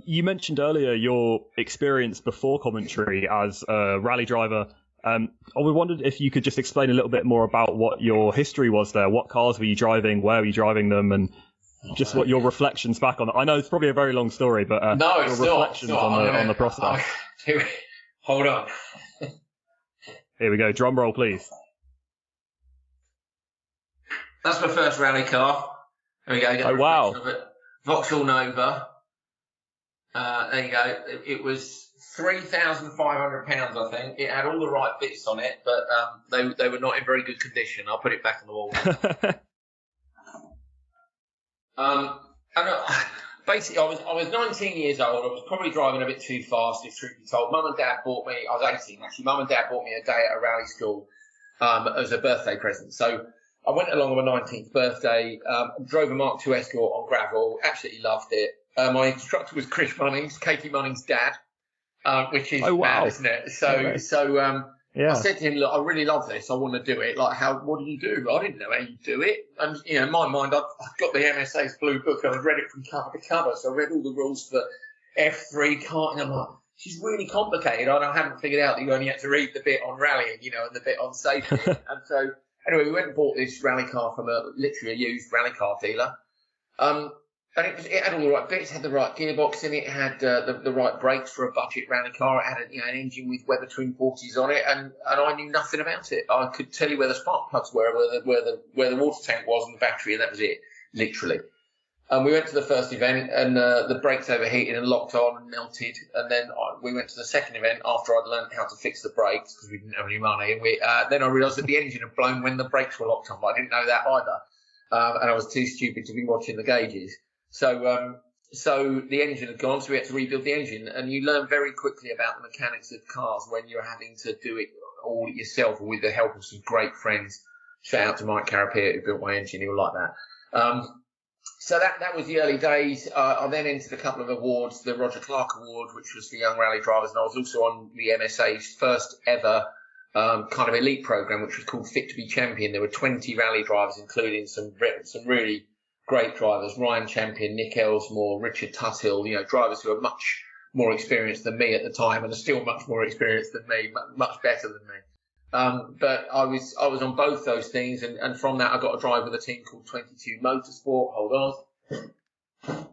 You mentioned earlier your experience before commentary as a rally driver. I wondered if you could just explain a little bit more about what your history was there. What cars were you driving? Where were you driving them? And just what your reflections back on it. I know it's probably a very long story, but no, it's your reflections on the process. Hold on. Here we go. Drum roll, please. That's my first rally car. There we go. Oh, wow. Vauxhall Nova. There you go. It was £3,500, I think. It had all the right bits on it, but they were not in very good condition. I'll put it back on the wall. Basically, I was 19 years old. I was probably driving a bit too fast, if truth be told. Mum and Dad bought me, I was 18 actually, Mum and Dad bought me a day at a rally school as a birthday present. So I went along on my 19th birthday, drove a Mark II Escort on gravel, absolutely loved it. My instructor was Chris Munnings, Katie Munnings' dad, which is mad, isn't it? I said to him, look, I really love this. I want to do it. Like, what do you do? I didn't know how you do it. And, in my mind, I'd got the MSA's blue book and I'd read it from cover to cover. So I read all the rules for F3 karting. I'm like, she's really complicated. I hadn't figured out that you only had to read the bit on rallying, and the bit on safety. And so, anyway, we went and bought this rally car from literally a used rally car dealer. And it had all the right bits, had the right gearbox in it, it had the right brakes for a budget rally car, it had an engine with Weber twin 40s on it, and I knew nothing about it. I could tell you where the spark plugs were, where the water tank was and the battery, and that was it, literally. And we went to the first event, and the brakes overheated and locked on and melted. And then we went to the second event after I'd learned how to fix the brakes, because we didn't have any money. And then I realised that the engine had blown when the brakes were locked on, but I didn't know that either. And I was too stupid to be watching the gauges. So the engine had gone, so we had to rebuild the engine. And you learn very quickly about the mechanics of cars when you're having to do it all yourself or with the help of some great friends. Shout out to Mike Carapia, who built my engine, he will like that. So that was the early days. I then entered a couple of awards, the Roger Clark Award, which was for young rally drivers, and I was also on the MSA's first ever kind of elite program, which was called Fit to be Champion. There were 20 rally drivers, including some really great drivers, Ryan Champion, Nick Elsmore, Richard Tuthill, drivers who are much more experienced than me at the time and are still much more experienced than me, much better than me. But I was on both those things, and from that I got a drive with a team called 22 Motorsport. Hold on.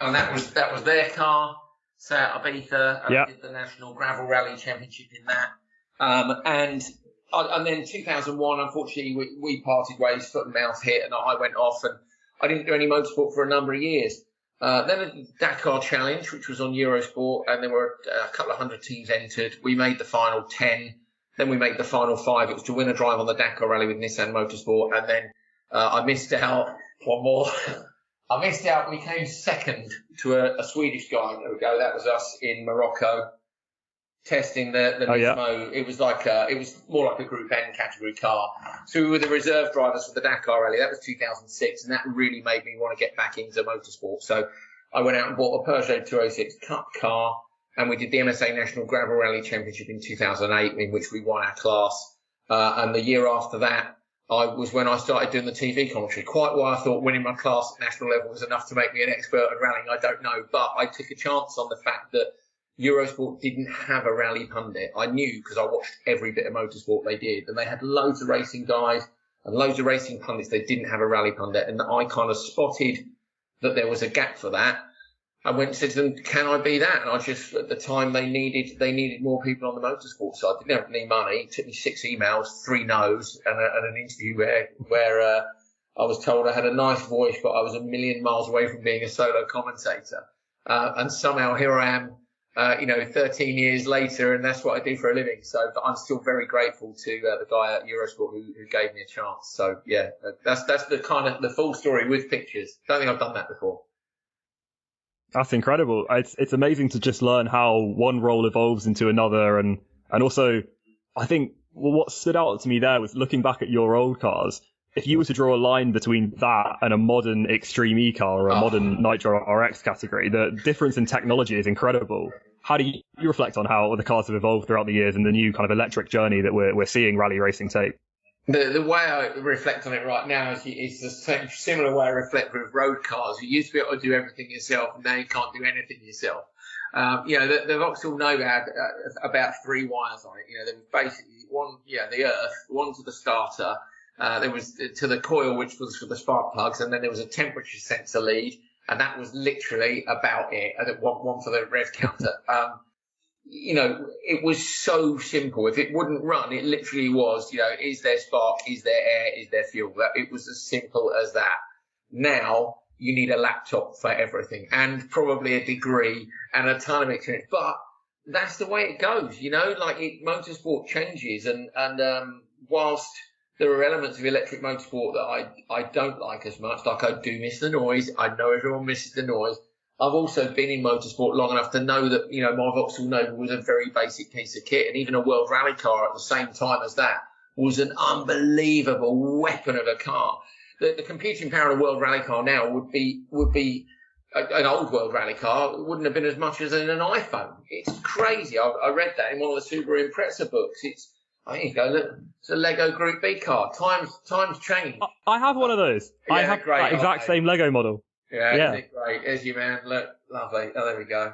And that was their car. So at Ibiza, I did the National Gravel Rally Championship in that. And then 2001, unfortunately, we parted ways, foot and mouth hit, and I went off, and I didn't do any motorsport for a number of years. Then the Dakar Challenge, which was on Eurosport, and there were a couple of hundred teams entered. We made the final 10. Then we made the final 5. It was to win a drive on the Dakar Rally with Nissan Motorsport. And then I missed out. One more. I missed out. We came second to a Swedish guy. There we go. That was us in Morocco, testing the Nismo. It was more like a Group N category car. So we were the reserve drivers for the Dakar Rally. That was 2006, and that really made me want to get back into motorsport. So I went out and bought a Peugeot 206 Cup car, and we did the MSA National Gravel Rally Championship in 2008, in which we won our class. And the year after that was when I started doing the TV commentary. Quite why I thought winning my class at national level was enough to make me an expert at rallying, I don't know. But I took a chance on the fact that Eurosport didn't have a rally pundit. I knew because I watched every bit of motorsport they did, and they had loads of racing guys and loads of racing pundits. They didn't have a rally pundit, and I kind of spotted that there was a gap for that. I went and said to them, "Can I be that?" And I just, at the time, they needed more people on the motorsport side. They didn't have any money. It took me 6 emails, 3 no's, and an interview where I was told I had a nice voice, but I was a million miles away from being a solo commentator. And somehow here I am. 13 years later, and that's what I do for a living. So, but I'm still very grateful to the guy at Eurosport who gave me a chance. So, yeah, that's the kind of the full story with pictures. Don't think I've done that before. That's incredible. It's amazing to just learn how one role evolves into another, and also, I think what stood out to me there was looking back at your old cars. If you were to draw a line between that and a modern Extreme E car or a modern Nitro RX category, the difference in technology is incredible. How do you reflect on how the cars have evolved throughout the years and the new kind of electric journey that we're seeing rally racing take? The way I reflect on it right now is the same similar way I reflect with road cars. You used to be able to do everything yourself, and now you can't do anything yourself. The Vauxhall Nova had about 3 wires on it. There was basically one, the earth, one to the starter. There was to the coil, which was for the spark plugs, and then there was a temperature sensor lead, and that was literally about it. And one for the rev counter. It was so simple. If it wouldn't run, it literally was, is there spark, is there air, is there fuel? It was as simple as that. Now you need a laptop for everything, and probably a degree and a ton of experience. But that's the way it goes, motorsport changes, and whilst there are elements of electric motorsport that I don't like as much, like I do miss the noise. I know everyone misses the noise. I've also been in motorsport long enough to know that, my Vauxhall Nova was a very basic piece of kit, and even a World Rally car at the same time as that was an unbelievable weapon of a car. The computing power of a World Rally car now would be an old World Rally car. It wouldn't have been as much as in an iPhone. It's crazy. I read that in one of the Subaru Impreza books. There you go, look, it's a Lego Group B car. Times change. I have one of those. Yeah, I have great, that exact same Lego model. Yeah, isn't it great? There's your man. Look, lovely. Oh, there we go.